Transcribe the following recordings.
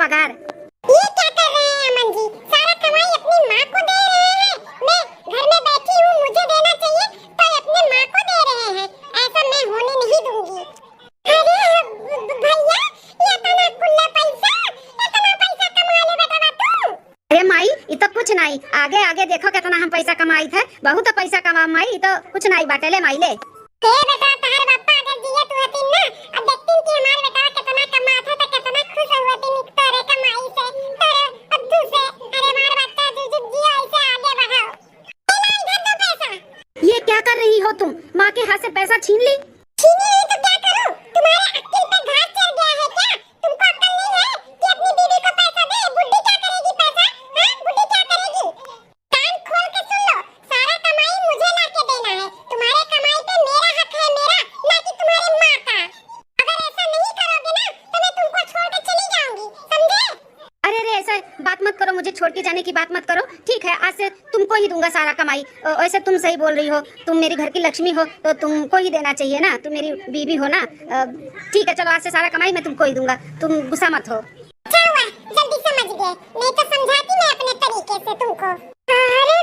पगार। ये क्या कर रहे हैं अमन जी? सारा कमाई अपनी माँ को दे रहे हैं। मैं घर में बैठी हूँ, मुझे देना चाहिए तो अपने माँ को दे रहे हैं। ऐसा मैं होने नहीं दूंगी। अरे भैया, ये इतना कुल्ला पैसा कमा ले बेटा तू। अरे माई ये तो कुछ नहीं, आगे आगे देखो कितना हम पैसा कमाई थे। बहुत पैसा कमा माई, ये तो कुछ नहीं बाटे। ले माई ले। हे बेटा, तार बापा अगर दिए तू हतीन ना, अब देखतीन कि हमार बेटा कितना कमात है तो कितना खुश होतीन तोरे कमाई से, तोरे अद्दू से। अरे मार बच्चा तू जियो ऐसे आगे बढ़ाओ। ले इधर दो पैसा। ये क्या कर रही हो तुम? माँ के हाथ से पैसा छीन ली। छीनी नहीं तो क्या करूं? तुम्हारे अक्ल पे घास चढ़ गया है क्या? तुमको अक्ल नहीं है कि अपनी बीवी को पैसा दे? बुड्ढी क्या करेगी पैसा? हाँ, बुड्ढी क्या करेगी? कान खोल के सुन लो, सारा कमाई मुझे लाके देना है। तुम्हारे कमाई पे मेरा हक है, मेरा, ना कि तुम्हारी माँ का। अगर ऐसा नहीं करोगे ना तो मैं तुमको छोड़ के चली जाऊंगी, समझे? अरे रे ऐसा बात मत करो, मुझे छोड़ के जाने की बात मत करो। ठीक है, आज से तुमको ही दूंगा सारा कमाई। वैसे तुम सही बोल रही हो, तुम मेरी घर की लक्ष्मी हो तो तुमको ही देना चाहिए ना, तुम मेरी बीवी हो ना। ठीक है चलो, आज से सारा कमाई मैं तुमको ही दूंगा, तुम गुस्सा मत हो। अच्छा हुआ जल्दी समझ गए, नहीं तो समझाती मैं अपने तरीके से तुमको। अरे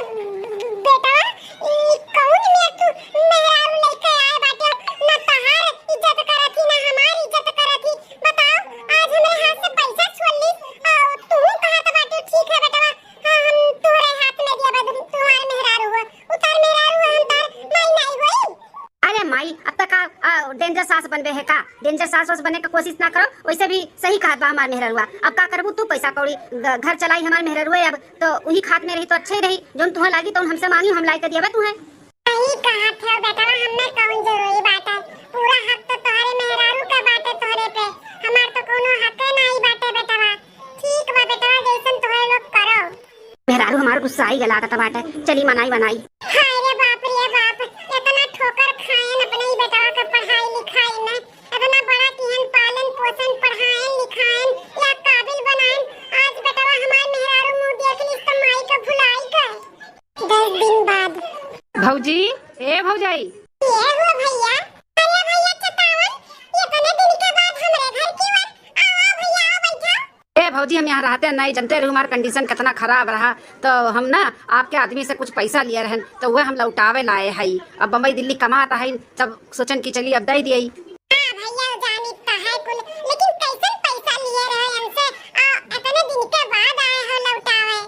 बेटा, कौन में तू मेहरारू लेके आए बाटे? ना तहार इज्जत करती ना हमारी इज्जत करती। बताओ, आज हमारे हाथ से पैसा छोड़ ली। तू कहां तो बाटे? ठीक है बेटा, हम तुम्हारे हाथ में दिया बदम, तुम्हारे मेहरारू हुआ, उतार मेहरारू हम तार माई नहीं हुई। अरे माई अब तक डेंजर सास बनबे है का? डेंजर सास बनने का कोशिश ना करो। वैसे भी सही खात बा हमार मेहररुआ। अब का करबू तू? पैसा कौड़ी घर चलाई हमार मेहररुआ, अब तो वही खात में रही तो अच्छे रही। जोन तुम्हें लागी तो हमसे मांगी, हम लाई के दिया तुम्हें। सही कहा थे बेटा, हमें कौन जरूरी बात है? पूरा हक तो तुम्हारे मेहरारू का बात है तोहरे पे, हमार तो कोनो हक नहीं बाटे बेटा। ठीक बा बेटा, जैसन तुम्हारे लोग करो। मेहरारू हमार गुस्सा आई गला का बाटे, चली मनाई बनाई। हाय रे बाप रे बाप, इतना ठोकर खाएन अपने ही बेटा का पढ़ाई लिखाई में। इतना बड़ा किहन पालन पोषण पढ़ाएन लिखाएन या काबिल बनाएन। आज बेटा हमार मेहरारू मुंह देख ली तो माई का भुलाई गए। 10 दिन बाद भौजी, ए भौजाई, ये हुआ भैया। अरे भैया चटावन, ये इतने दिन के बाद हमरे घर की बात। आओ भैया आओ, बैठो। ए भौजी, हम यहाँ रहते नहीं जानते रहे, हमारा कंडीशन कितना खराब रहा तो हम ना आपके आदमी से कुछ पैसा लिए रहन तो वह हम लौटावे लाए हई। अब बम्बई दिल्ली कमाता है तब सोचन की चली अब दे दिए। हां भैया जानी तो है कुल, लेकिन कैसन पैसा लिए रहे हमसे? इतने दिन के बाद आए हो लौटावे?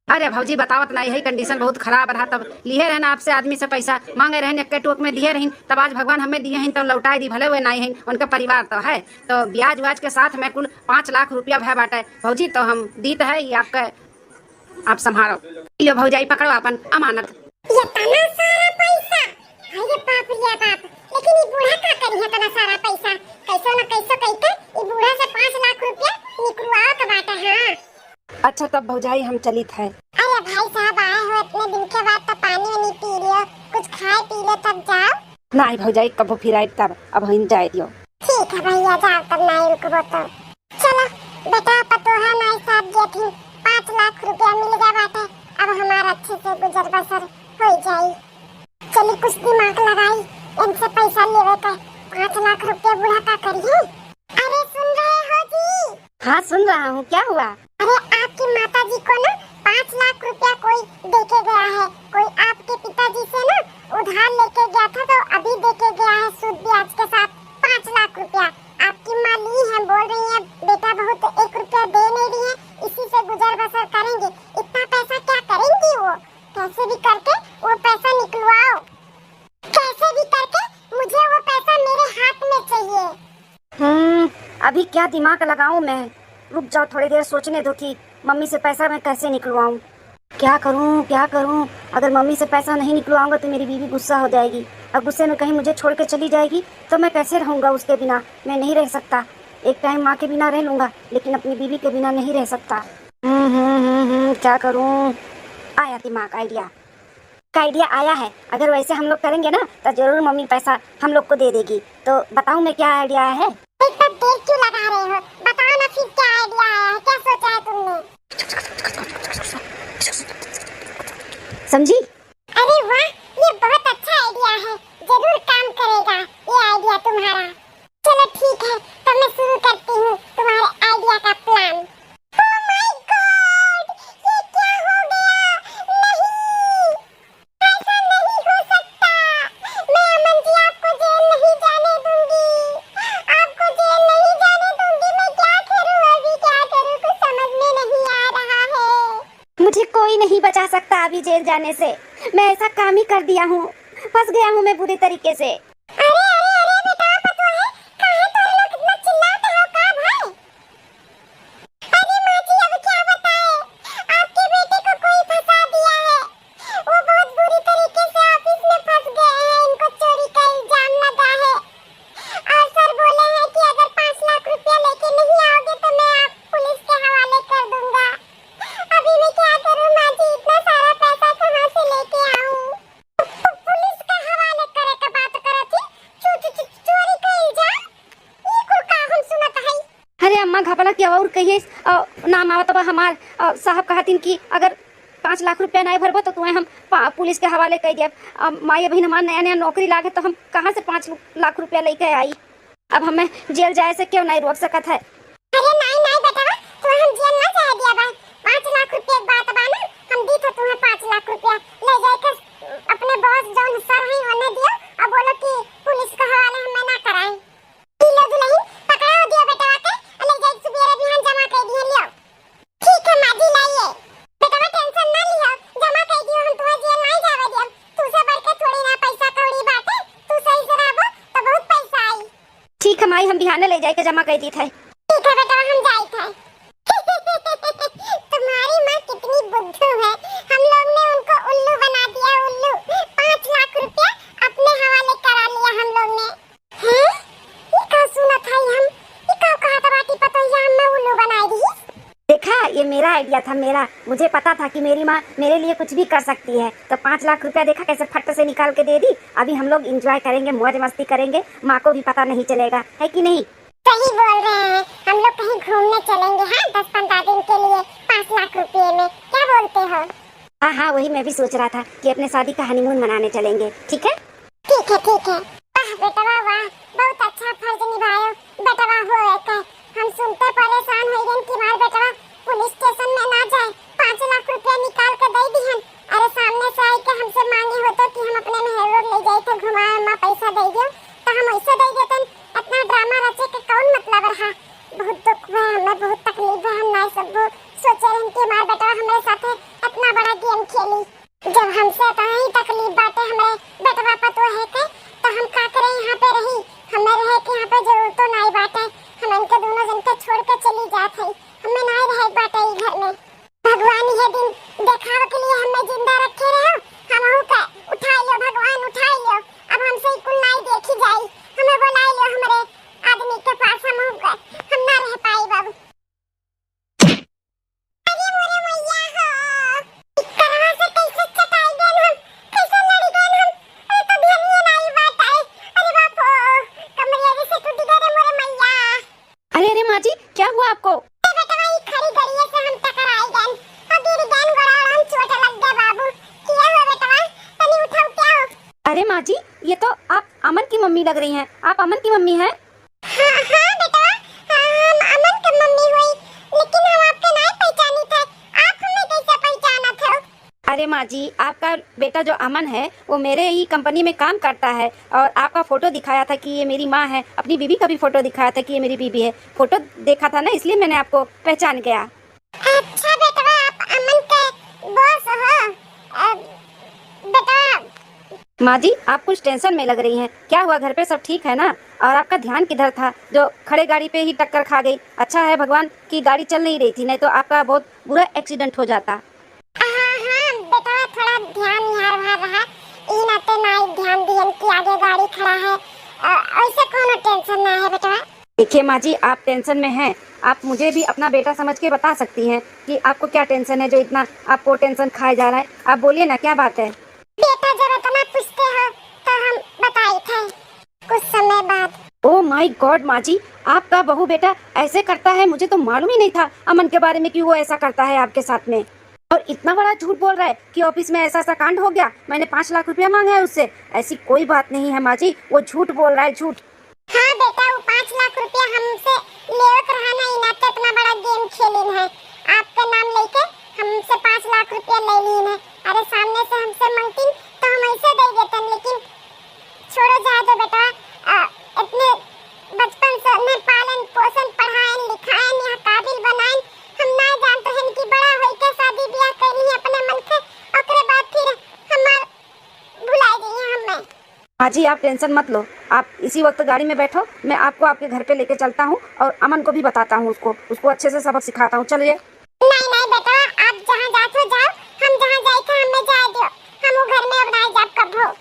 अरे भौजी बतावत नहीं है, कंडीशन बहुत खराब रहा तब लिए रहन आपसे आदमी से पैसा मांगे रहन, एक टोक में दिए रहन, तब आज भगवान हमें दिए हैं तो लौटाए दी। भले हुए नहीं है, उनका परिवार तो है तो ब्याज व्याज के साथ में कुल 5 लाख रुपया भय बाटे भौजी, तो हम दी तो है ये आपका, आप संभालो। यो भौजाई पकड़ो अपन अमानत। ये तना सारा पैसा? अरे बाप रे बाप, लेकिन ये बूढ़ा का करी है तना सारा पैसा? कैसो न कैसो कहके ये बूढ़ा से 5 लाख रुपया निकलवाओ का बात है। हां अच्छा तब भौजाई हम चली थे। अरे भाई साहब आए हो इतने दिन के बाद तो पानी नहीं पी लियो, कुछ खाए पी ले तब जाओ। नहीं भौजाई कबो फिर आए तब, अब हम जाए दियो। ठीक है भैया जाओ, तब नहीं रुकबो तो। चलो बेटा, पतोहा नहीं साहब जे थी 5 लाख रुपया मिल गया बाटे, अब हमारा अच्छे से गुजर बसर हो जाई। चली कुछ दिमाग लगाई, इनसे पैसा लेवे के 5 लाख रुपया बूढ़ा का करिए। अरे सुन रहे हो जी? हाँ सुन रहा हूँ, क्या हुआ? अरे आपकी माता जी को ना 5 लाख रुपया कोई देके गया है। कोई आपके पिताजी से ना उधार लेके गया था तो अभी देके गया है सूद ब्याज के साथ 5 लाख रुपया। आपकी माँ ली है, बोल रही है बेटा बहुत 1 रुपया दे नहीं रही है, इसी से गुजर बसर करेंगे। इतना पैसा क्या करेंगी वो? कैसे भी करके वो पैसा निकलवाओ, कैसे भी करके मुझे वो पैसा मेरे हाथ में चाहिए। अभी क्या दिमाग लगाऊं मैं? रुक जाओ थोड़ी देर, सोचने दो कि मम्मी से पैसा मैं कैसे निकलवाऊं। क्या करूं क्या करूं? अगर मम्मी से पैसा नहीं निकलवाऊंगा तो मेरी बीवी गुस्सा हो जाएगी, और गुस्से में कहीं मुझे छोड़ के चली जाएगी तो मैं कैसे रहूंगा उसके बिना? मैं नहीं रह सकता। एक टाइम माँ के बिना रह लूंगा लेकिन अपनी बीवी के बिना नहीं रह सकता। क्या करूं? आया दिमाग, आइडिया का आइडिया आया है। अगर वैसे हम लोग करेंगे ना तो जरूर मम्मी पैसा हम लोग को दे देगी। तो बताऊं मैं क्या आइडिया है? इतना देर क्यों लगा रहे हो? बताओ ना फिर क्या आइडिया आया है, क्या सोचा है तुमने? समझी? अरे वाह, ये बहुत अच्छा आइडिया है, जरूर काम करेगा ये आइडिया तुम्हारा। चलो ठीक है, तो मैं शुरू करती हूँ तुम्हारे आइडिया का प्लान। बचा सकता अभी जेल जाने से। मैं ऐसा काम ही कर दिया हूँ, फंस गया हूँ मैं बुरी तरीके से। अरे अरे अरे बेटा पतो है काहे तो लोग कितना चिल्लाते हो का भाई? अरे माँ जी अब क्या बताएं, आपके बेटे को कोई फंसा दिया है। वो बहुत बुरी तरीके से ऑफिस में फंस गए हैं, इनको चोरी का इल्जाम लगा है और सर बोले हैं कि अगर 5 लाख रुपया लेके नहीं आओगे तो मैं आप पुलिस के हवाले कर दूंगा। अभी मैं क्या करूं माँ जी, इतना सारा पैसा कहाँ से लेके आऊं? पुलिस का हवाले करे का बात करत थी, चोरी का इल्जाम ये कुल का हम सुनत है। अरे अम्मा घबरा क्या और कहिए नाम आवत बा हमार साहब कहतिन कि अगर 5 लाख रुपया नहीं भरबो तो तुम्हें हम पुलिस के हवाले कर दिया। माई अभी हमार नया नया नौकरी लागे तो हम कहाँ से 5 लाख रुपया लेके आई। अब हमें जेल जाए से क्यों नहीं रोक सकत है। अरे नहीं बेटा तो हम जेल ना जाए दिया बा। 5 लाख रुपया एक बात बा ना, हम दी तो तुम्हें 5 लाख रुपया ले जाके अपने बॉस जौन सर है होने दियो और बोलो कि पुलिस के हवाले हमें ना कराएं। दिलो दुल्हन पकड़ाओ दियो बेटा के ले जाके सुबेरे बिहान जमा कर दिए लियो। ठीक है माँ जी लाइए बेटा, टेंशन ना लियो, जमा कर दियो, हम तुम्हें जेल नहीं जावे दियो। तू से बढ़ के थोड़ी ना पैसा कौड़ी बाटे, तू सही से रहबो तो बहुत पैसा आई। ठीक है माई, हम बिहाने ले जाके जमा कर दी थे। ठीक है बेटा हम जाए थे। तुम्हारी माँ कितनी बुद्धू है, हम लोग ने उनको उल्लू बना दिया, उल्लू। 5 लाख रुपया अपने हवाले करा लिया हम लोग ने। हैं? ये क्या सुना था हम? ये क्या कहा था बाटी पता है हम उल्लू बनाई दी? देखा, ये मेरा आइडिया था, मेरा मुझे पता था कि मेरी माँ मेरे लिए कुछ भी कर सकती है। तो 5 लाख रुपया देखा कैसे फट से निकाल के दे दी। अभी हम लोग एंजॉय करेंगे, मौज मस्ती करेंगे, माँ को भी पता नहीं चलेगा, है कि नहीं? सही बोल रहे हैं, हम लोग कहीं घूमने चलेंगे। हाँ 10-15 दिन के लिए 5 लाख रुपए में, क्या बोलते हो? हाँ हाँ, वही मैं भी सोच रहा था कि अपने शादी का हनीमून मनाने चलेंगे। ठीक है ठीक है ठीक है। वाह बेटा वाह, बहुत अच्छा फर्ज निभायो बेटा हो एक। हम सुनते परेशान हो गए कि मार बेटा पुलिस स्टेशन में ना जाए, 5 लाख रुपया निकाल के दे दी हम। अरे सामने से आई के हमसे मांगे होते कि हम अपने मेहर ले जाए थे घुमाए, माँ पैसा दे दियो तो हम ऐसे दे देते। इतना ड्रामा रचे के कौन मतलब रहा? बहुत दुख है हमें, बहुत तकलीफ है। हम नहीं सब सोचे रहे कि मार बेटा हमारे साथ इतना बड़ा गेम खेली, जब हमसे कहीं तकलीफ बाटे हमें बेटा पतो है के तो हम का करें यहाँ पे रही। हमें रहे कि यहाँ पे जरूरत तो नहीं बाटे, हम इनके दोनों जन के छोड़ के चली जात है, हमें नहीं रहे बाटे ई घर में। भगवान ये दिन देखाव के लिए हमें जिंदा रखे रहो, हम का उठा लियो भगवान उठा लियो। अब हमसे कुल नहीं देखी जाई, हमें बुला लियो हमारे आदमी के पास, हम ना रह पाई बाबू। अरे मोरे मैया हो, इस तरह से कैसे चटाई देन हम, कैसे लड़ी देन हम? अरे तो ध्यान नहीं बात है। अरे बाप कमरिया से टूट गए रे मोरे मैया। अरे अरे माँ जी क्या हुआ आपको? बेटा भाई खरी गड़िए से हम टकराई गए, अभी गन गोड़ा हम चोट लग गया बाबू। क्या हुआ बेटा तनी उठाओ क्या हो? अरे माँ जी ये तो आप अमन की मम्मी लग रही हैं। आप अमन की मम्मी हैं? हाँ बेटा हम अमन की मम्मी हुई, लेकिन हम आपके नहीं पहचानी थे, आप हमें कैसे पहचाना थे? अरे माँ जी आपका बेटा जो अमन है वो मेरे ही कंपनी में काम करता है और आपका फोटो दिखाया था कि ये मेरी माँ है। अपनी बीबी का भी फोटो दिखाया था कि ये मेरी बीबी है। फोटो देखा था ना, इसलिए मैंने आपको पहचान गया। अच्छा बेटा आप अमन के बॉस हो? बेटा माँ जी आप कुछ टेंशन में लग रही हैं। क्या हुआ, घर पे सब ठीक है ना? और आपका ध्यान किधर था जो खड़े गाड़ी पे ही टक्कर खा गई? अच्छा है भगवान की गाड़ी चल नहीं रही थी, नहीं तो आपका बहुत बुरा एक्सीडेंट हो जाता। हाँ बेटा थोड़ा ध्यान यार वहाँ रहा, इन आते नहीं ध्यान दियन कि आगे गाड़ी खड़ा है, ऐसे कोनो टेंशन ना है बेटा। देखिए माँ जी आप टेंशन में हैं, आप मुझे भी अपना बेटा समझ के बता सकती हैं कि आपको क्या टेंशन है जो इतना आपको टेंशन खाया जा रहा है। आप बोलिए ना क्या बात है। बेटा जब इतना पूछते हो तो हम बताए थे कुछ समय बाद। ओह माय गॉड माँ जी आपका बहू बेटा ऐसे करता है, मुझे तो मालूम ही नहीं था अमन के बारे में कि वो ऐसा करता है आपके साथ में। और इतना बड़ा झूठ बोल रहा है कि ऑफिस में ऐसा ऐसा कांड हो गया, मैंने 5 लाख रुपया मांगा है उससे। ऐसी कोई बात नहीं है माँ जी, वो झूठ बोल रहा है, झूठ। हाँ बेटा वो 5 लाख रुपया हमसे लेवत रहा ना, इनाते इतना बड़ा गेम खेलिन है, आपका नाम लेके हमसे 5 लाख रुपया ले लीन है। अरे सामने से हमसे मांगतीन तो हम ऐसे दे देते, लेकिन छोड़ो जाए दो बेटा। इतने बचपन से ने पालन पोषण पढ़ाएं लिखाएं यहाँ काबिल बनाएं, हम ना जानते हैं कि बड़ा होके शादी ब्याह करनी है अपने मन के हाँ जी, आप टेंशन मत लो, आप इसी वक्त गाड़ी में बैठो, मैं आपको आपके घर पे लेके चलता हूँ और अमन को भी बताता हूँ, उसको अच्छे से सबक सिखाता हूँ। चलिए। नहीं नहीं बेटा, आप जहाँ जाते जाओ, हम जहाँ जाए थे हमें जाए दो, हम वो घर में अब नहीं जाब कब हो।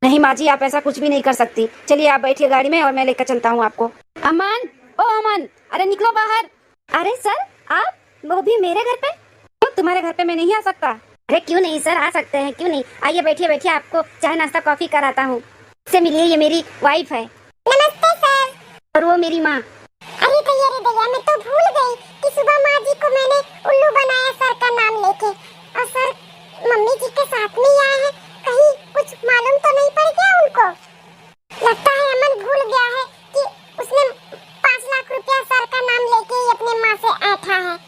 नहीं माँ जी, आप ऐसा कुछ भी नहीं कर सकती। चलिए आप बैठिए गाड़ी में और मैं लेकर चलता हूँ आपको। अमन, ओ अमन, अरे निकलो बाहर। अरे सर, आप, वो भी मेरे घर पे? तो तुम्हारे घर पे मैं नहीं आ सकता? अरे क्यों नहीं सर, आ सकते हैं, क्यों नहीं, आइए बैठिए बैठिए, आपको चाय नाश्ता कॉफी कराता हूँ। से मिलिए, ये मेरी वाइफ है। नमस्ते सर। और वो मेरी माँ। अरे भैया रे भैया, मैं तो भूल गई कि सुबह माँ जी को मैंने उल्लू बनाया सर का नाम लेके, और सर मम्मी जी के साथ में ही आए हैं, कहीं कुछ मालूम तो नहीं पड़ गया उनको? लगता है अमन भूल गया है कि उसने 5 लाख रुपया सर का नाम लेके ही अपने माँ से ऐठा है।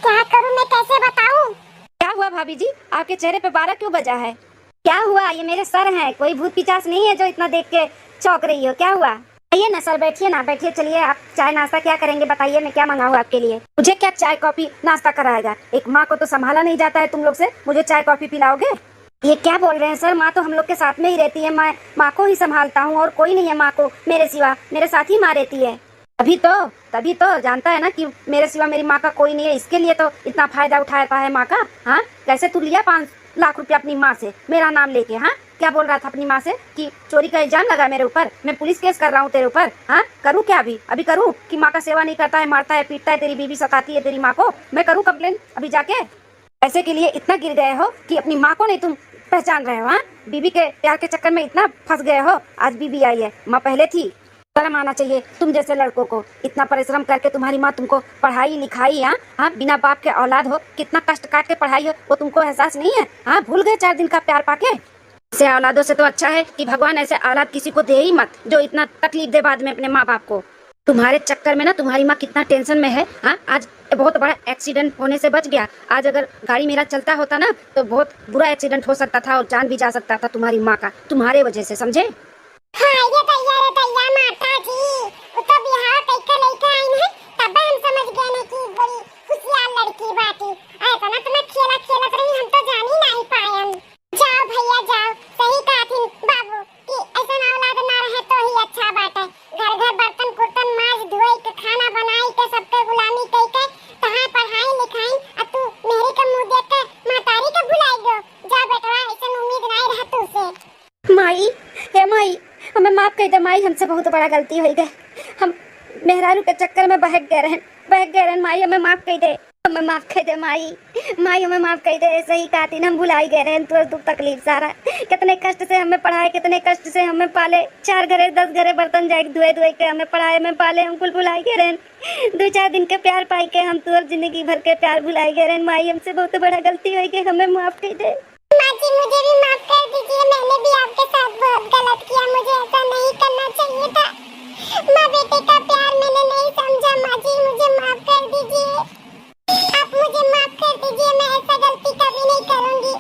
क्या करूँ मैं, कैसे बताऊँ? क्या हुआ भाभी जी, आपके चेहरे पे 12 क्यों बजा है? क्या हुआ? ये मेरे सर हैं, कोई भूत पिचास नहीं है जो इतना देख के चौंक रही हो। क्या हुआ? आइए ना सर, बैठिए ना, बैठिए। चलिए, आप चाय नाश्ता क्या करेंगे बताइए, मैं क्या मंगाऊँ आपके लिए? मुझे क्या चाय कॉफी नाश्ता कराएगा? एक माँ को तो संभाला नहीं जाता है तुम लोग से, मुझे चाय कॉफी पिलाओगे? ये क्या बोल रहे हैं सर, माँ तो हम लोग के साथ में ही रहती है, मैं माँ को ही संभालता हूँ और कोई नहीं है माँ को मेरे सिवा, मेरे साथ ही माँ रहती है। तभी तो जानता है ना कि मेरे सिवा मेरी माँ का कोई नहीं है, इसके लिए तो इतना फायदा उठाता है माँ का। हाँ, कैसे तू लिया 5 लाख रुपया अपनी माँ से मेरा नाम लेके? हाँ, क्या बोल रहा था अपनी माँ से कि चोरी का इल्जाम लगा मेरे ऊपर, मैं पुलिस केस कर रहा हूँ तेरे ऊपर। हाँ, करूँ क्या? अभी करूँ कि माँ का सेवा नहीं करता है, मारता है, पीटता है, तेरी बीवी सताती है तेरी माँ को, मैं करूँ कंप्लेन अभी जाके? पैसे के लिए इतना गिर गए हो कि अपनी माँ को नहीं तुम पहचान रहे हो? हाँ, बीवी के प्यार के चक्कर में इतना फंस गए हो। आज बीवी आई है, माँ पहले थी। शर्म आना चाहिए तुम जैसे लड़कों को, इतना परिश्रम करके तुम्हारी माँ तुमको पढ़ाई लिखाई। हाँ, बिना बाप के औलाद हो, कितना कष्ट काट के पढ़ाई हो, वो तुमको एहसास नहीं है? हाँ, भूल गए 4 दिन का प्यार पाके? ऐसे औलादों से तो अच्छा है कि भगवान ऐसे औलाद किसी को दे ही मत जो इतना तकलीफ दे बाद में अपने माँ बाप को। तुम्हारे चक्कर में ना तुम्हारी माँ कितना टेंशन में है। हाँ, आज बहुत बड़ा एक्सीडेंट होने से बच गया। आज अगर गाड़ी मेरा चलता होता ना तो बहुत बुरा एक्सीडेंट हो सकता था और जान भी जा सकता था तुम्हारी माँ का, तुम्हारे वजह से, समझे? हाँ ये दैया रे दैया माता जी, वो तो बिहार कैके लेके आई है, तब हम समझ गए ने कि बड़ी खुशियार लड़की बाटी। ऐसा ना तुम्हें खेला खेलत रही, हम तो जान ही नहीं पाए हम। जाओ भैया जाओ, सही कहा थी बाबू कि ऐसा ना औलाद ना रहे तो ही अच्छा बाटे। घर घर बर्तन कुर्तन माज धोई के खाना बनाई के सबके गुलामी कई के तहां पढ़ाई लिखाई, अब तू मेरी का मुंह देख के मातारी के भुलाई गयो। जा बेटा, ऐसा उम्मीद नहीं रहा तू से। माई, हे माई, हमें माफ कर दे माई, हमसे बहुत बड़ा गलती हो गई, हम मेहरारू के चक्कर में बहक गए रहन माई, हमें माफ कर दे, हमें माफ कर दे माई, हमें माफ कर दे। ऐसे ही कहती ना, हम भुलाई गए रहन, तो दुख तकलीफ सारा, कितने कष्ट से हमें पढ़ाए, कितने कष्ट से हमें पाले, 4 घरे 10 घरे बर्तन जाए धुए के हमें पढ़ाए, हमें पाले, हम कुल भुलाई गए रहन। 2-4 दिन के प्यार पाई के हम तो जिंदगी भर के प्यार भुलाई गए रहन माई, हमसे बहुत बड़ा गलती हो गई, हमें माफ कर दे। माँ जी मुझे भी माफ कर दीजिए, मैंने भी आपके साथ बहुत गलत किया, मुझे ऐसा नहीं करना चाहिए था। माँ बेटे का प्यार मैंने नहीं समझा, माँ जी मुझे माफ कर दीजिए, आप मुझे माफ कर दीजिए, मैं ऐसा गलती कभी नहीं करूँगी,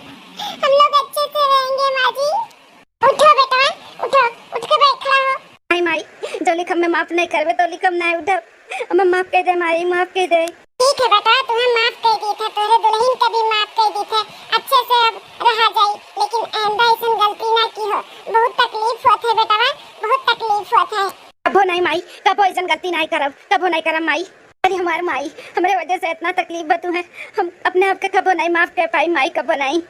हम लोग अच्छे से रहेंगे। माँ जी उठो बेटा, उठो, उठ के बैठ रहो। माई, जो लिख हमें माफ नहीं करवे तो लिखम नहीं उठो, हमें माफ कर दे माई, माफ कर दे। ठीक है बेटा, तुम्हें माफ कर दी था, तोरे दुल्हन के भी माफ कर दी थे, अच्छे से अब रहा जाए, लेकिन आइंदा ऐसी गलती ना की हो। बहुत तकलीफ होत है बेटा, बहुत तकलीफ होत है। कबो नहीं माई, कबो ऐसा गलती नहीं करब, कबो नहीं करब माई। अरे हमारे माई, हमारे वजह से इतना तकलीफ बतू है, हम अपने आप के कबो नहीं माफ कर पाई माई, कबो नहीं।